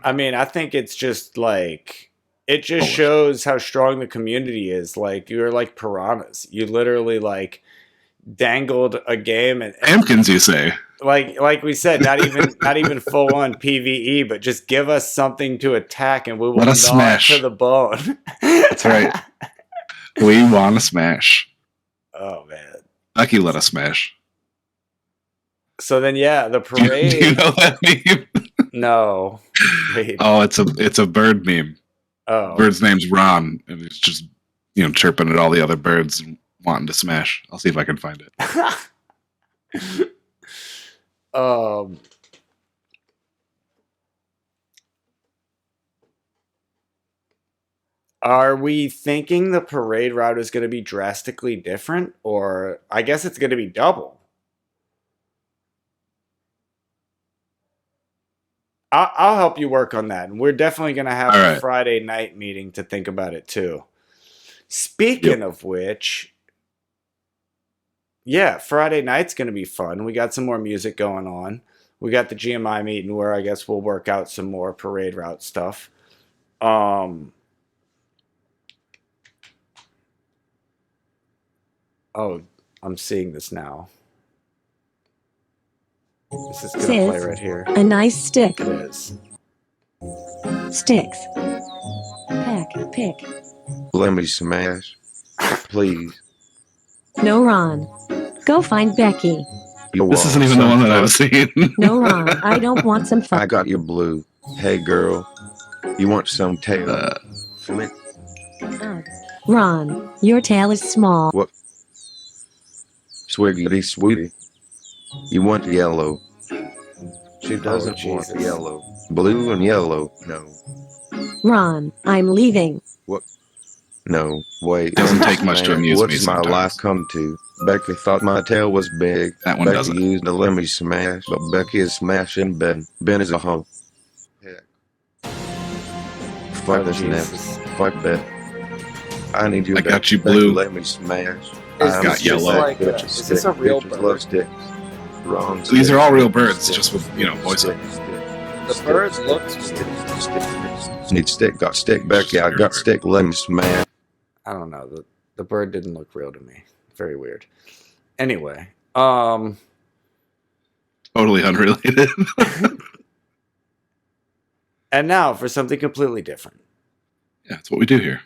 I mean, I think it's just like... It just shows how strong the community is. Like, you're like piranhas. You literally, like, dangled a game and Pumpkins, you say? Like we said, not even full on PvE, but just give us something to attack and we will Let us gnaw smash to the bone. That's right. We want to smash. Oh man. Lucky let us smash. So then yeah, the parade. Do you know that meme? No. Wait. Oh, it's a bird meme. Oh. Bird's name's Ron, and it's just chirping at all the other birds and wanting to smash. I'll see if I can find it. Are we thinking the parade route is going to be drastically different, or I guess it's going to be double? I'll help you work on that. And we're definitely going to have a Friday night meeting to think about it too. Speaking of which, yeah, Friday night's going to be fun. We got some more music going on. We got the GMI meeting where I guess we'll work out some more parade route stuff. Oh, I'm seeing this now. This is going to play right here. A nice stick. It is. Sticks. Pick. Let me smash. Please. No, Ron. Go find Becky. This isn't even the one that I was seeing. No, Ron. I don't want some fun. I got your blue. Hey, girl. You want some tail? Flint. Ron, your tail is small. What? Swiggity sweetie. You want yellow. She doesn't want yellow. Blue and yellow. No. Ron, I'm leaving. What? No, wait. It doesn't take much to amuse me What's my sometimes. life come to? Becky thought my tail was big. That one Becky doesn't. used to let me smash, but Becky is smashing Ben. Ben is a hoe. Heck. Fuck this Jesus. nest. Fuck that. I need you. I got you Becky, blue. let me smash. Is got this yellow. Like is this a real Bitches bird? love sticks. Wrong. These are all real stick, birds, stick, just with voice. stick, The stick, birds stick, look stick, stick. Need stick, got stick, Becky. I got stick, let me smash. I don't know. The bird didn't look real to me. Very weird. Anyway, Totally unrelated. and now for something completely different. Yeah, that's what we do here.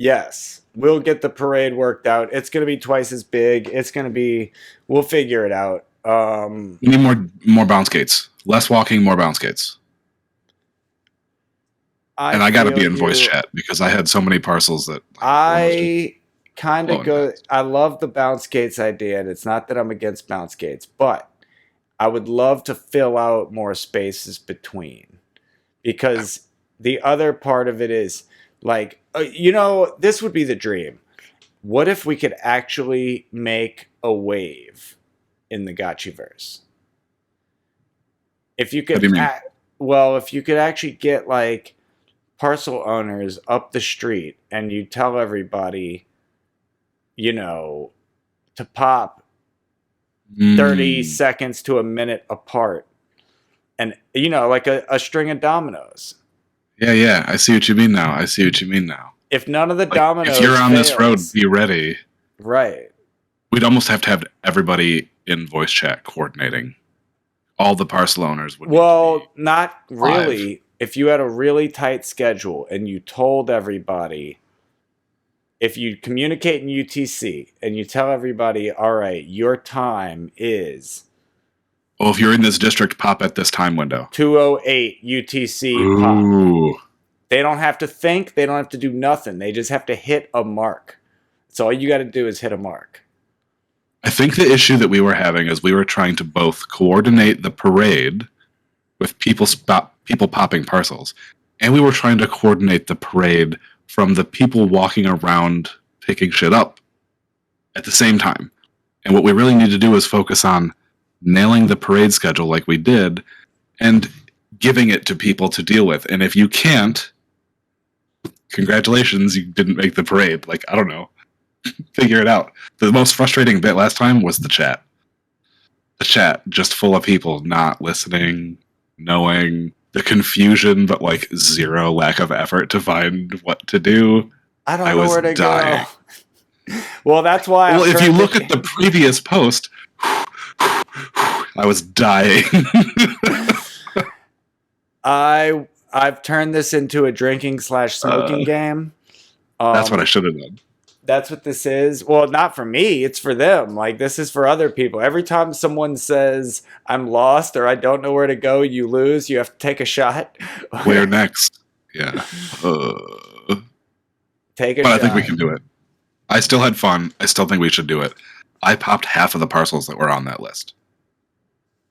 Yes, we'll get the parade worked out. It's going to be twice as big. We'll figure it out. We need more bounce skates. Less walking, more bounce skates. And I got to be in voice chat because I had so many parcels that I kind of go. I love the bounce skates idea, and it's not that I'm against bounce skates, but I would love to fill out more spaces between, because the other part of it is like, this would be the dream. What if we could actually make a wave in the Gotchiverse? If you could, What do you mean? if you could actually get like parcel owners up the street and you tell everybody, to pop 30 seconds to a minute apart, and like a string of dominoes. Yeah, I see what you mean now. If none of the Like, dominoes if you're on this road, fails- be ready. right? We'd almost have to have everybody in voice chat coordinating. All the parcel owners would. Well, not really. If you had a really tight schedule and you told everybody, if you communicate in UTC and you tell everybody, all right, your time is Oh, if you're in this district, pop at this time window. 2:08 UTC pop. Ooh. They don't have to think. They don't have to do nothing. They just have to hit a mark. So all you got to do is hit a mark. I think the issue that we were having is we were trying to both coordinate the parade with people popping parcels, and we were trying to coordinate the parade from the people walking around picking shit up at the same time. And what we really need to do is focus on nailing the parade schedule like we did and giving it to people to deal with. And if you can't, congratulations, you didn't make the parade. Like, I don't know. Figure it out. The most frustrating bit last time was the chat. The chat just full of people not listening, knowing the confusion, but like zero lack of effort to find what to do. I don't I know was where to dying. go. Well, that's why. Well, if you look at the previous post, I was dying. I've turned this into a drinking/smoking game. That's what I should have done. That's what this is. Well, not for me. It's for them. Like, this is for other people. Every time someone says, I'm lost or I don't know where to go, you lose. You have to take a shot. Where next? Yeah. Take a But shot. I think we can do it. I still had fun. I still think we should do it. I popped half of the parcels that were on that list.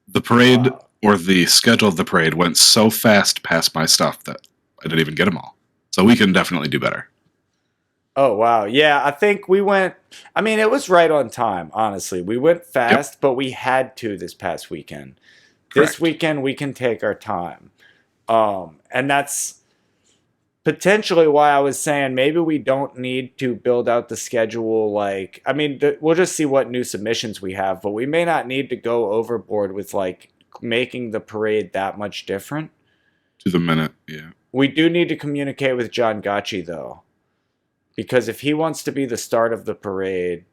The parade or the schedule of the parade went so fast past my stuff that I didn't even get them all. So we can definitely do better. Oh, wow. Yeah, I think we went... I mean, it was right on time, honestly. We went fast, but we had to this past weekend. Correct. This weekend, we can take our time. And that's potentially why I was saying maybe we don't need to build out the schedule. Like, I mean, we'll just see what new submissions we have, but we may not need to go overboard with, like, making the parade that much different. To the minute, yeah. We do need to communicate with John Gotchi, though. Because if he wants to be the start of the parade,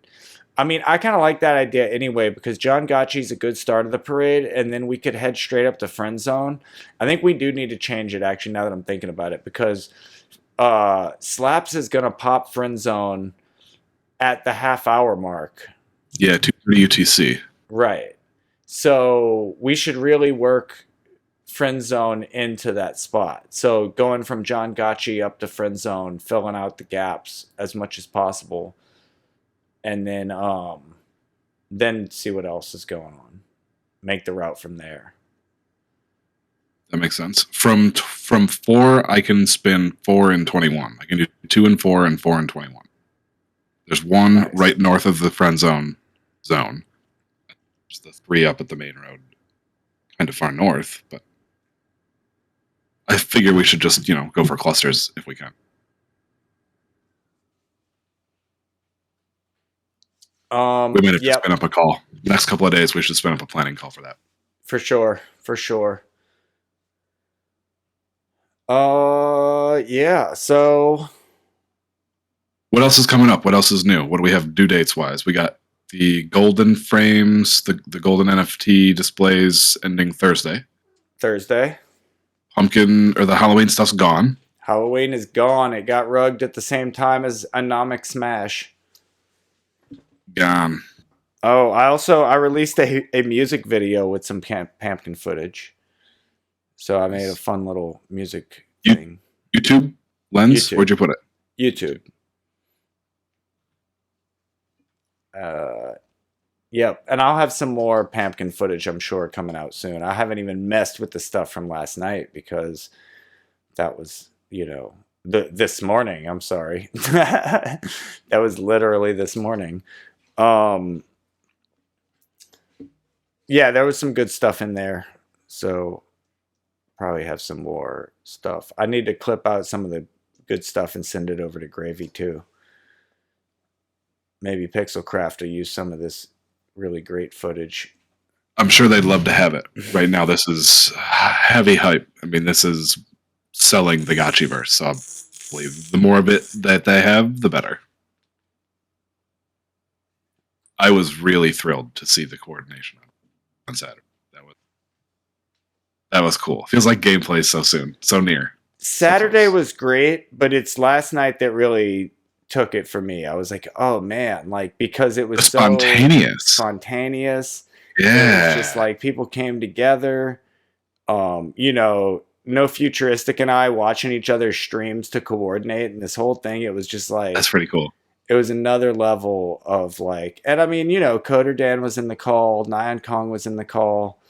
I mean, I kind of like that idea anyway, because John Gotchi's a good start of the parade, and then we could head straight up to Friend Zone. I think we do need to change it, actually, now that I'm thinking about it, because Slaps is going to pop Friend Zone at the half-hour mark. Yeah, 2:30 UTC. Right. So we should really work Friend Zone into that spot. So going from John Gotchi up to Friend Zone, filling out the gaps as much as possible, and then see what else is going on. Make the route from there. That makes sense. From 4, I can spin 4 and 21. I can do 2 and 4 and 4 and 21. There's one Nice. right north of the Friend Zone. There's the 3 up at the main road. Kind of far north, but I figure we should just, go for clusters if we can. We might have to spin up a call. Next couple of days, we should spin up a planning call for that. For sure. Yeah, so What else is coming up? What else is new? What do we have due dates wise? We got the golden frames, the golden NFT displays ending Thursday. Pumpkin or the Halloween stuff's gone. Halloween is gone. It got rugged at the same time as Anomic Smash. Gone. Oh, I released a music video with some pumpkin footage. So I made a fun little music thing. YouTube? Lens? YouTube. Where'd you put it? YouTube. Yep, and I'll have some more Pumpkin footage, I'm sure, coming out soon. I haven't even messed with the stuff from last night because that was, this morning. I'm sorry. That was literally this morning. Yeah, there was some good stuff in there. So probably have some more stuff. I need to clip out some of the good stuff and send it over to Gravy too. Maybe Pixelcraft will use some of this really great footage. I'm sure they'd love to have it. Right now, this is heavy hype. I mean, this is selling the Gotchiverse, so I believe the more of it that they have, the better. I was really thrilled to see the coordination on Saturday. That was cool. Feels like gameplay so soon, so near. Saturday was great, but it's last night that really took it for me. I was like, oh man, like because it was spontaneous. So spontaneous. Yeah. It was just like people came together. No Futuristic and I watching each other's streams to coordinate, and this whole thing, it was just like that's pretty cool. It was another level of like, and I mean, Coder Dan was in the call, Nyan Kong was in the call,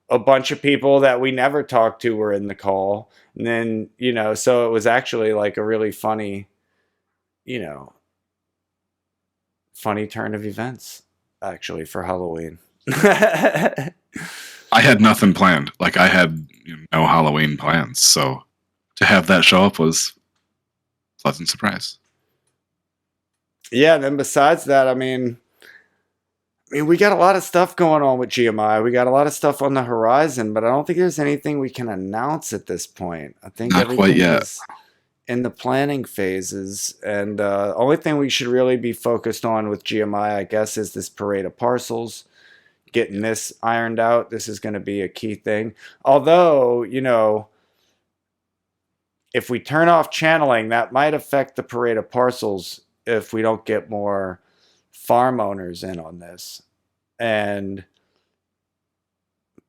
a bunch of people that we never talked to were in the call. And then, so it was actually like a really funny, funny turn of events actually for Halloween. I had nothing planned. Like I had no Halloween plans. So to have that show up was a pleasant surprise. Yeah. And then besides that, I mean, we got a lot of stuff going on with GMI. We got a lot of stuff on the horizon, but I don't think there's anything we can announce at this point. I think not quite yet. Is in the planning phases, and the only thing we should really be focused on with GMI, I guess, is this parade of parcels. Getting this ironed out. This is going to be a key thing. Although, if we turn off channeling, that might affect the parade of parcels if we don't get more farm owners in on this. And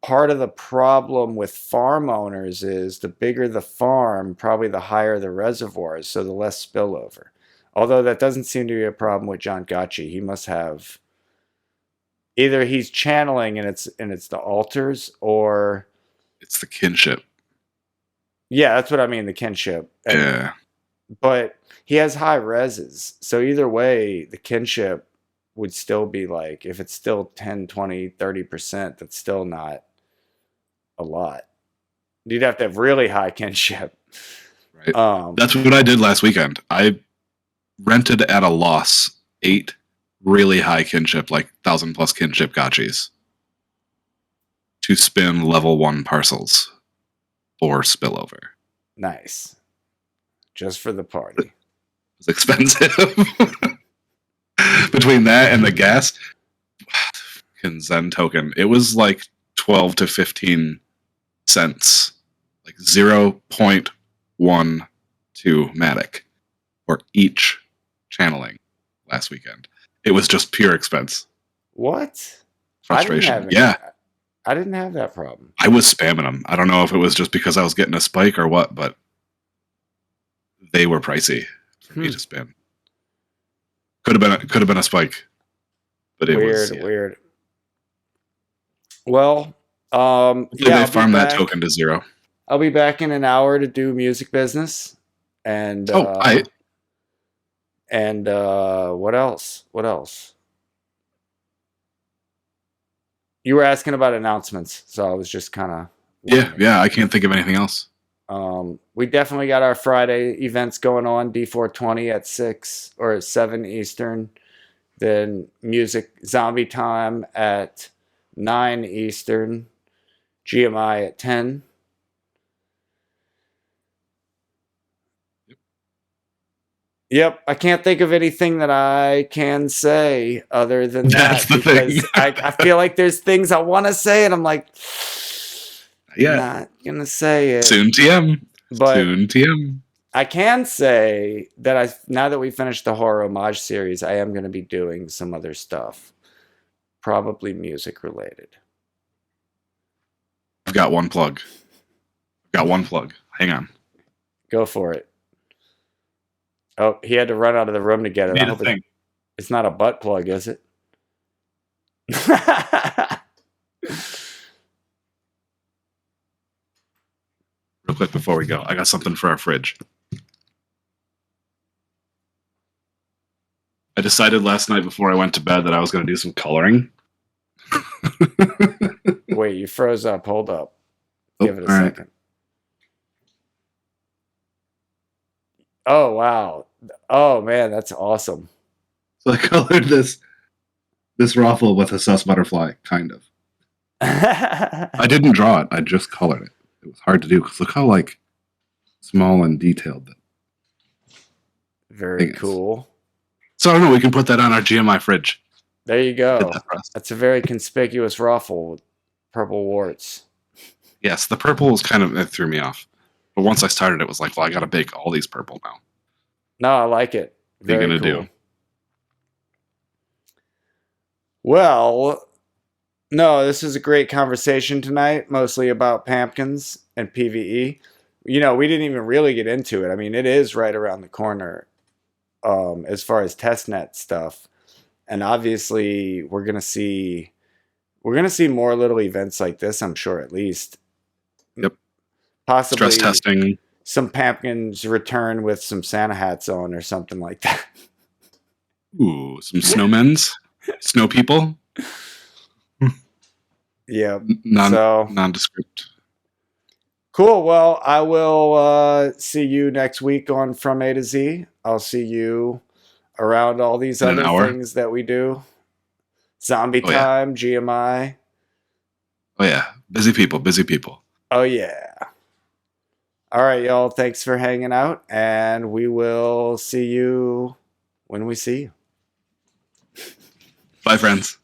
part of the problem with farm owners is the bigger the farm, probably the higher the reservoirs, so the less spillover. Although that doesn't seem to be a problem with John Gotchi. He must have either he's channeling and it's the altars, or it's the kinship. Yeah, that's what I mean, the kinship. Yeah. But he has high reses. So either way, the kinship would still be like, if it's still 10, 20, 30%, that's still not a lot. You'd have to have really high kinship. Right. That's what I did last weekend. I rented at a loss 8 really high kinship, like 1,000+ kinship gotchis to spin level 1 parcels or spillover. Nice. Just for the party. It was expensive. Between that and the gas, Zen token, it was like 12 to 15 cents, like 0.12 Matic for each channeling last weekend. It was just pure expense. What? Frustration. I didn't have that problem. I was spamming them. I don't know if it was just because I was getting a spike or what, but they were pricey for me to spin. Could have been a spike, but it was weird. Well, they farmed that token to 0. I'll be back in an hour to do music business, and what else? What else? You were asking about announcements, so I was just kind of yeah. I can't think of anything else. We definitely got our Friday events going on. D420 at 6 or 7 Eastern. Then music zombie time at 9 Eastern. GMI at 10. Yep, I can't think of anything that I can say other than That's that. The thing. I feel like there's things I want to say, and I'm like, yeah, not gonna say it. Soon TM. But soon TM. I can say that now that we finished the horror homage series, I am going to be doing some other stuff, probably music related. I've got one plug. Hang on. Go for it. Oh, he had to run out of the room to get it. It's not a butt plug, is it? Real quick before we go, I got something for our fridge. I decided last night before I went to bed that I was going to do some coloring. Wait, you froze up. Hold up. Give it a all right. second. Oh, wow. Oh, man, that's awesome. So I colored this ruffle with a sus butterfly, kind of. I didn't draw it. I just colored it. It was hard to do because look how like small and detailed that. Very cool. So I don't know. We can put that on our GMI fridge. There you go. Did that for us. That's a very conspicuous ruffle with purple warts. Yes, the purple was kind of it threw me off, but once I started, it was like, well, I got to bake all these purple now. No, I like it. What are you Very gonna cool. do? Well, no, this was a great conversation tonight, mostly about pumpkins and PvE. You know, we didn't even really get into it. I mean, it is right around the corner as far as testnet stuff. And obviously, we're gonna see more little events like this, I'm sure, at least. Yep. Possibly Stress testing. some pumpkins return with some Santa hats on or something like that. Ooh, some snowmen's, snow people. Yeah. So nondescript. Cool. Well, I will see you next week on From A to Z. I'll see you around all these In an other hour. things that we do. Zombie Oh, yeah. time, GMI. Oh yeah, busy people, busy people. Oh, yeah. All right, y'all. Thanks for hanging out, and we will see you when we see you. Bye, friends.